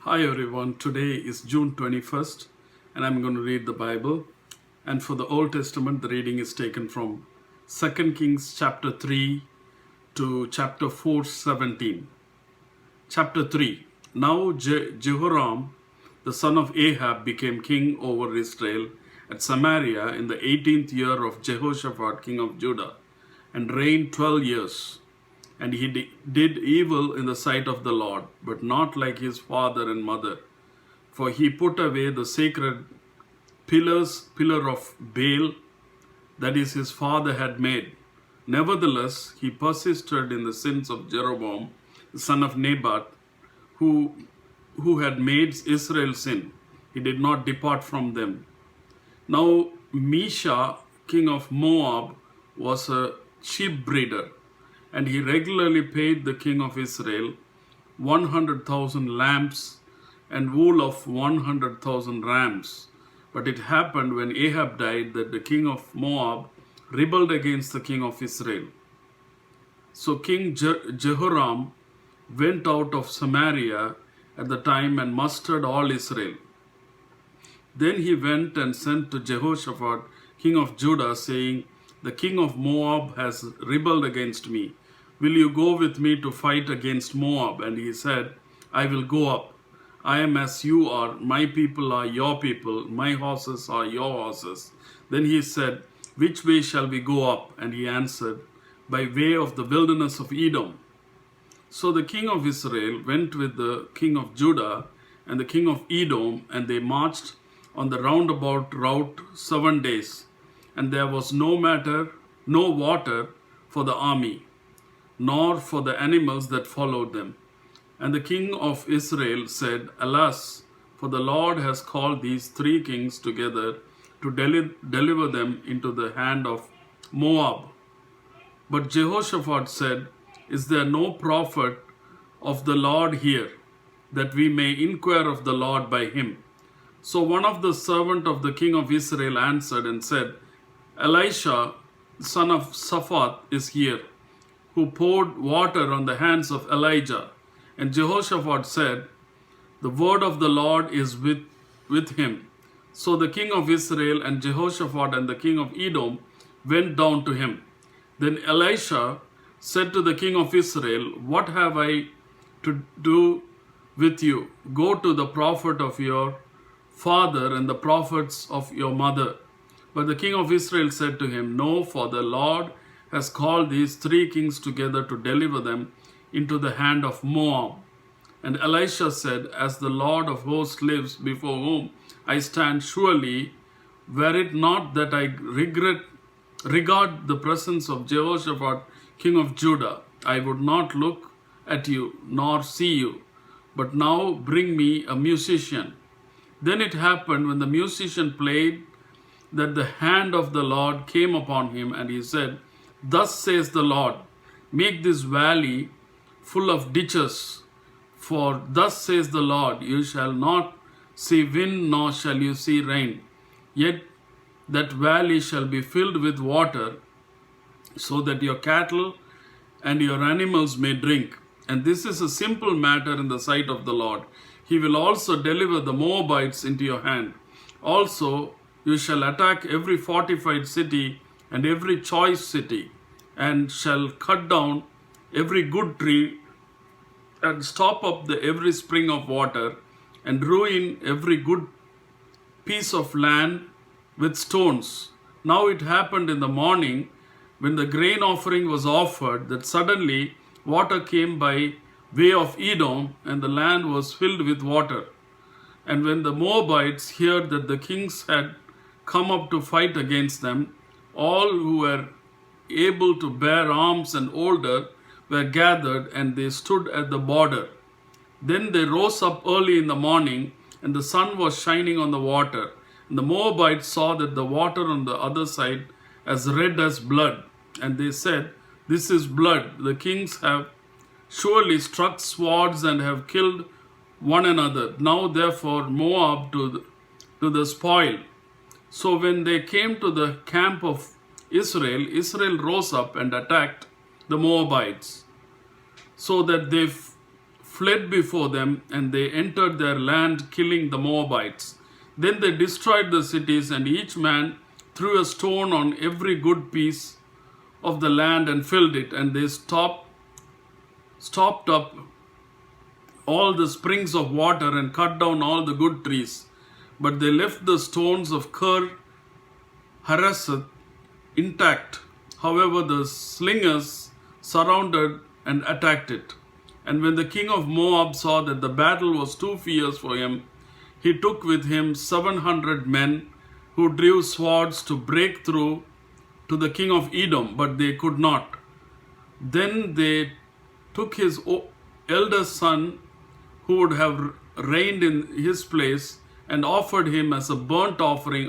Hi everyone, today is June 21st and I'm going to read the Bible. And for the Old Testament, the reading is taken from 2 Kings chapter 3 to chapter 4:17. Chapter 3. Now Jehoram, the son of Ahab, became king over Israel at Samaria in the 18th year of Jehoshaphat, king of Judah, and reigned 12 years. And he did evil in the sight of the Lord, but not like his father and mother. For he put away the sacred pillar of Baal, that is his father had made. Nevertheless, he persisted in the sins of Jeroboam, the son of Nebat, who had made Israel sin. He did not depart from them. Now Mesha, king of Moab, was a sheep breeder, and he regularly paid the king of Israel 100,000 lambs and wool of 100,000 rams. But it happened when Ahab died that the king of Moab rebelled against the king of Israel. So King Jehoram went out of Samaria at the time and mustered all Israel. Then he went and sent to Jehoshaphat, king of Judah, saying, "The king of Moab has rebelled against me. Will you go with me to fight against Moab?" And he said, "I will go up. I am as you are. My people are your people. My horses are your horses." Then he said, "Which way shall we go up?" And he answered, "By way of the wilderness of Edom." So the king of Israel went with the king of Judah and the king of Edom, and they marched on the roundabout route 7 days. And there was no water for the army, nor for the animals that followed them. And the king of Israel said, "Alas, for the Lord has called these 3 kings together to deliver them into the hand of Moab." But Jehoshaphat said, "Is there no prophet of the Lord here, that we may inquire of the Lord by him?" So one of the servants of the king of Israel answered and said, "Elisha, son of Shaphat, is here, who poured water on the hands of Elijah." And Jehoshaphat said, "The word of the Lord is with him." So the king of Israel and Jehoshaphat and the king of Edom went down to him. Then Elisha said to the king of Israel, "What have I to do with you? Go to the prophet of your father and the prophets of your mother." But the king of Israel said to him, "No, for the Lord has called these 3 kings together to deliver them into the hand of Moab." And Elisha said, "As the Lord of hosts lives, before whom I stand, surely, were it not that I regard the presence of Jehoshaphat, king of Judah, I would not look at you nor see you. But now bring me a musician." Then it happened when the musician played that the hand of the Lord came upon him, and he said, "Thus says the Lord, make this valley full of ditches. For thus says the Lord, you shall not see wind, nor shall you see rain. Yet that valley shall be filled with water, so that your cattle and your animals may drink. And this is a simple matter in the sight of the Lord. He will also deliver the Moabites into your hand. Also, you shall attack every fortified city and every choice city, and shall cut down every good tree, and stop up every spring of water, and ruin every good piece of land with stones." Now it happened in the morning, when the grain offering was offered, that suddenly water came by way of Edom, and the land was filled with water. And when the Moabites heard that the kings had come up to fight against them, all who were able to bear arms and older were gathered, and they stood at the border. Then they rose up early in the morning, and the sun was shining on the water. And the Moabites saw that the water on the other side as red as blood. And they said, "This is blood. The kings have surely struck swords and have killed one another. Now therefore Moab to the spoil." So when they came to the camp of Israel, Israel rose up and attacked the Moabites, so that they fled before them, and they entered their land, killing the Moabites. Then they destroyed the cities, and each man threw a stone on every good piece of the land and filled it. And they stopped up all the springs of water and cut down all the good trees. But they left the stones of Kir Hareseth intact. However, the slingers surrounded and attacked it. And when the king of Moab saw that the battle was too fierce for him, he took with him 700 men who drew swords to break through to the king of Edom, but they could not. Then they took his eldest son, who would have reigned in his place, and offered him as a burnt offering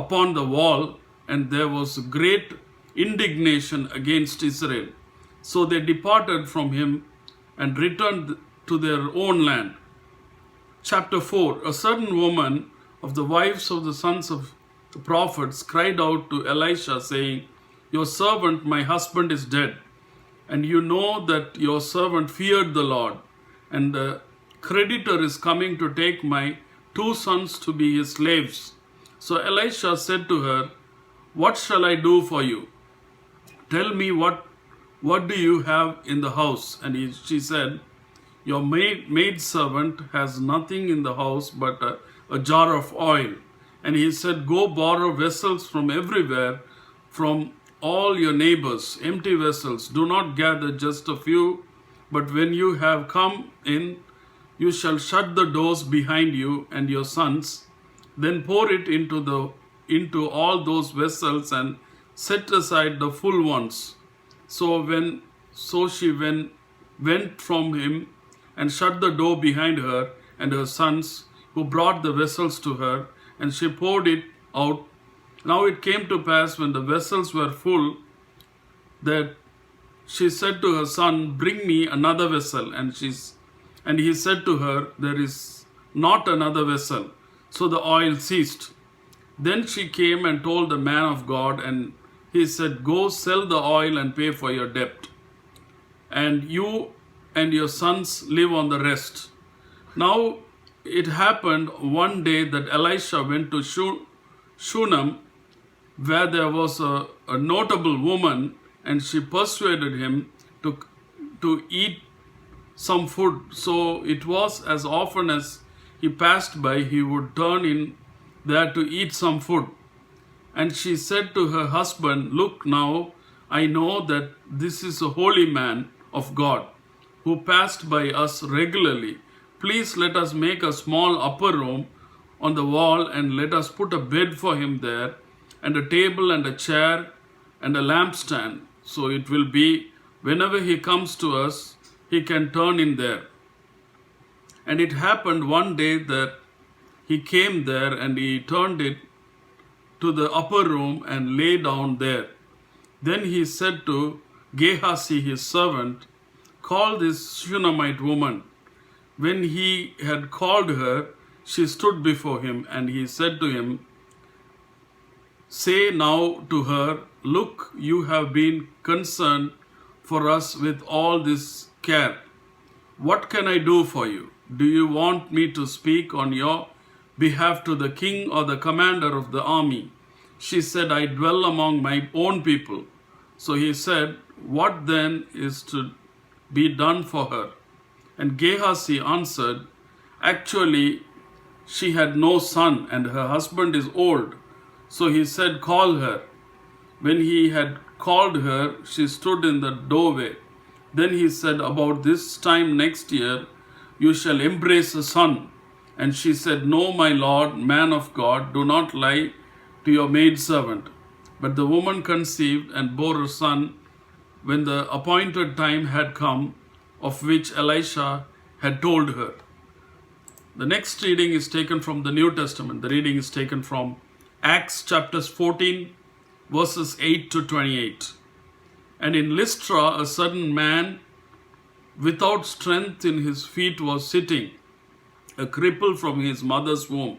upon the wall, and there was great indignation against Israel. So they departed from him and returned to their own land. Chapter 4. A certain woman of the wives of the sons of the prophets cried out to Elisha, saying, "Your servant, my husband, is dead, and you know that your servant feared the Lord, and the creditor is coming to take my 2 sons to be his slaves." So Elisha said to her, "What shall I do for you? Tell me, what do you have in the house?" And she said, "Your maidservant has nothing in the house but a jar of oil." And he said, "Go borrow vessels from everywhere, from all your neighbors, empty vessels. Do not gather just a few, but when you have come in, you shall shut the doors behind you and your sons. Then pour it into all those vessels and set aside the full ones." So she went from him and shut the door behind her and her sons, who brought the vessels to her, and she poured it out. Now it came to pass, when the vessels were full, that she said to her son, "Bring me another vessel." And he said to her, "There is not another vessel." So the oil ceased. Then she came and told the man of God, and he said, "Go sell the oil and pay for your debt, and you and your sons live on the rest." Now it happened one day that Elisha went to Shunem, where there was a notable woman, and she persuaded him to eat some food. So it was as often as he passed by, he would turn in there to eat some food. And she said to her husband, "Look now, I know that this is a holy man of God, who passed by us regularly. Please let us make a small upper room on the wall, and let us put a bed for him there, and a table and a chair and a lampstand. So it will be, whenever he comes to us, he can turn in there." And it happened one day that he came there, and he turned it to the upper room and lay down there. Then he said to Gehazi his servant, "Call this Shunammite woman." When he had called her, she stood before him, and he said to him, "Say now to her, look, you have been concerned for us with all this care. What can I do for you? Do you want me to speak on your behalf to the king or the commander of the army?" She said, "I dwell among my own people." So he said, "What then is to be done for her?" And Gehazi answered, "Actually, she had no son, and her husband is old." So he said, "Call her." When he had called her, she stood in the doorway. Then he said, "About this time next year, you shall embrace a son." And she said, "No, my lord, man of God, do not lie to your maidservant." But the woman conceived and bore a son when the appointed time had come, of which Elisha had told her. The next reading is taken from the New Testament. The reading is taken from Acts chapters 14, verses 8 to 28. And in Lystra, a certain man without strength in his feet was sitting, a cripple from his mother's womb,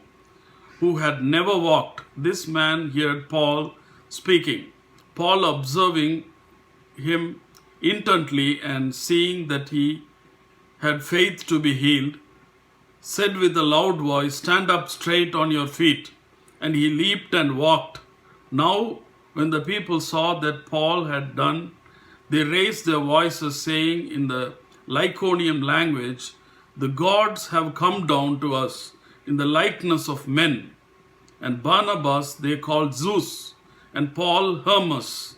who had never walked. This man heard Paul speaking. Paul, observing him intently and seeing that he had faith to be healed, said with a loud voice, "Stand up straight on your feet." And he leaped and walked. Now, when the people saw that Paul had done, they raised their voices, saying in the Lycaonian language, "The gods have come down to us in the likeness of men." And Barnabas they called Zeus, and Paul Hermas,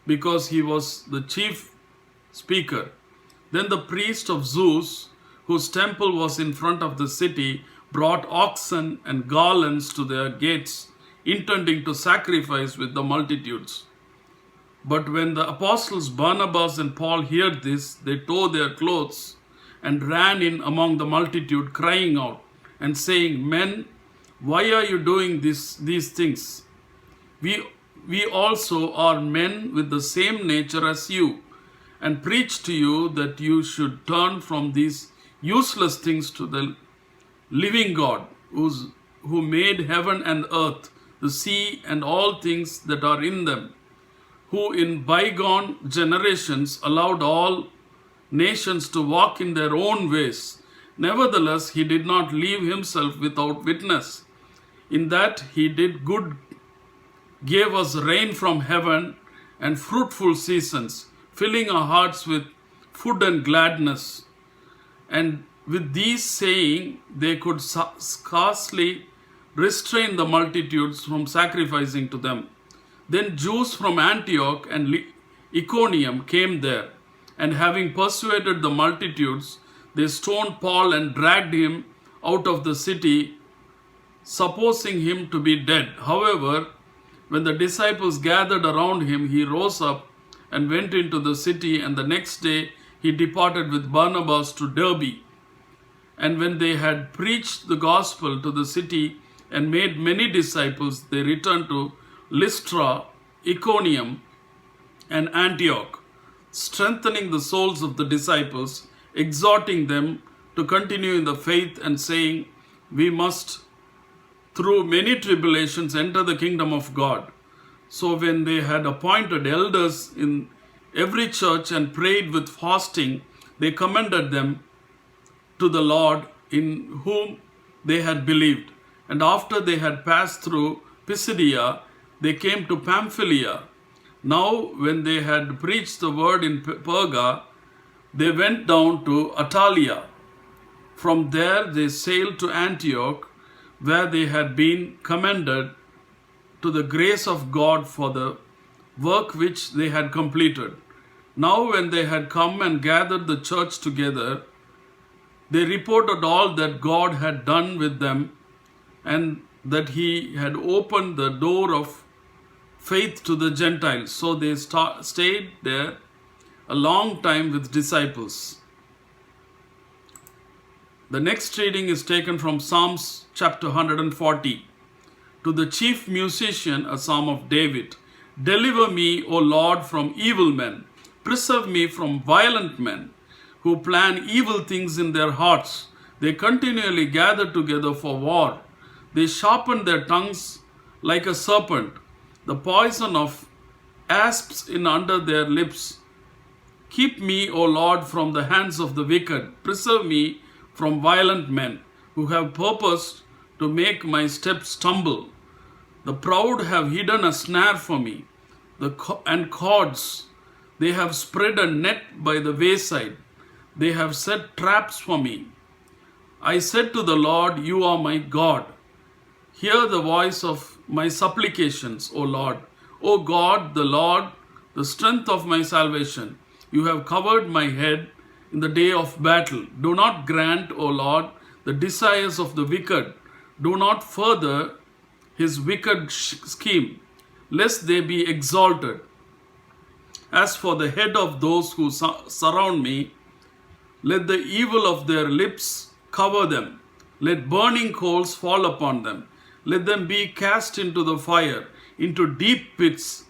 because he was the chief speaker. Then the priest of Zeus, whose temple was in front of the city, brought oxen and garlands to their gates, intending to sacrifice with the multitudes. But when the apostles Barnabas and Paul heard this, they tore their clothes and ran in among the multitude, crying out and saying, "Men, why are you doing these things? We also are men with the same nature as you, and preach to you that you should turn from these useless things to the living God, who made heaven and earth, the sea, and all things that are in them, who in bygone generations allowed all nations to walk in their own ways. Nevertheless, he did not leave himself without witness, in that he did good, gave us rain from heaven and fruitful seasons, filling our hearts with food and gladness." And with these saying, they could scarcely restrain the multitudes from sacrificing to them. Then Jews from Antioch and Iconium came there, and having persuaded the multitudes, they stoned Paul and dragged him out of the city, supposing him to be dead. However, when the disciples gathered around him, he rose up and went into the city, and the next day he departed with Barnabas to Derbe. And when they had preached the gospel to the city and made many disciples, they returned to Lystra, Iconium, and Antioch, strengthening the souls of the disciples, exhorting them to continue in the faith, and saying, "We must through many tribulations enter the kingdom of God." So when they had appointed elders in every church and prayed with fasting, they commended them to the Lord, in whom they had believed. And after they had passed through Pisidia, they came to Pamphylia. Now when they had preached the word in Perga, they went down to Attalia. From there they sailed to Antioch, where they had been commended to the grace of God for the work which they had completed. Now when they had come and gathered the church together, they reported all that God had done with them, and that he had opened the door of faith to the Gentiles. So they stayed there a long time with disciples. The next reading is taken from Psalms chapter 140. To the chief musician, a psalm of David. "Deliver me, O Lord, from evil men. Preserve me from violent men, who plan evil things in their hearts. They continually gather together for war. They sharpen their tongues like a serpent, the poison of asps in under their lips. Keep me, O Lord, from the hands of the wicked. Preserve me from violent men, who have purposed to make my steps stumble. The proud have hidden a snare for me, and cords. They have spread a net by the wayside. They have set traps for me. I said to the Lord, You are my God. Hear the voice of my supplications, O Lord. O God, the Lord, the strength of my salvation. You have covered my head in the day of battle. Do not grant, O Lord, the desires of the wicked. Do not further his wicked scheme, lest they be exalted. As for the head of those who surround me, let the evil of their lips cover them. Let burning coals fall upon them. Let them be cast into the fire, into deep pits,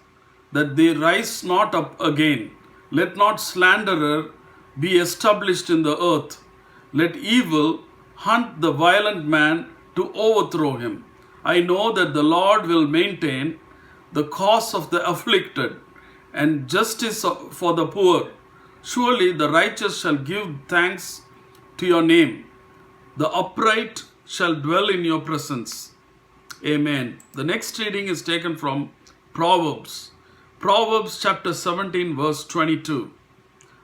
that they rise not up again. Let not slanderer be established in the earth. Let evil hunt the violent man to overthrow him. I know that the Lord will maintain the cause of the afflicted and justice for the poor. Surely the righteous shall give thanks to your name. The upright shall dwell in your presence. Amen. The next reading is taken from Proverbs. Proverbs chapter 17 verse 22.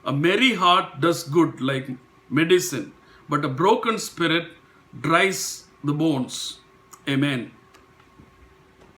A merry heart does good like medicine, but a broken spirit dries the bones. Amen.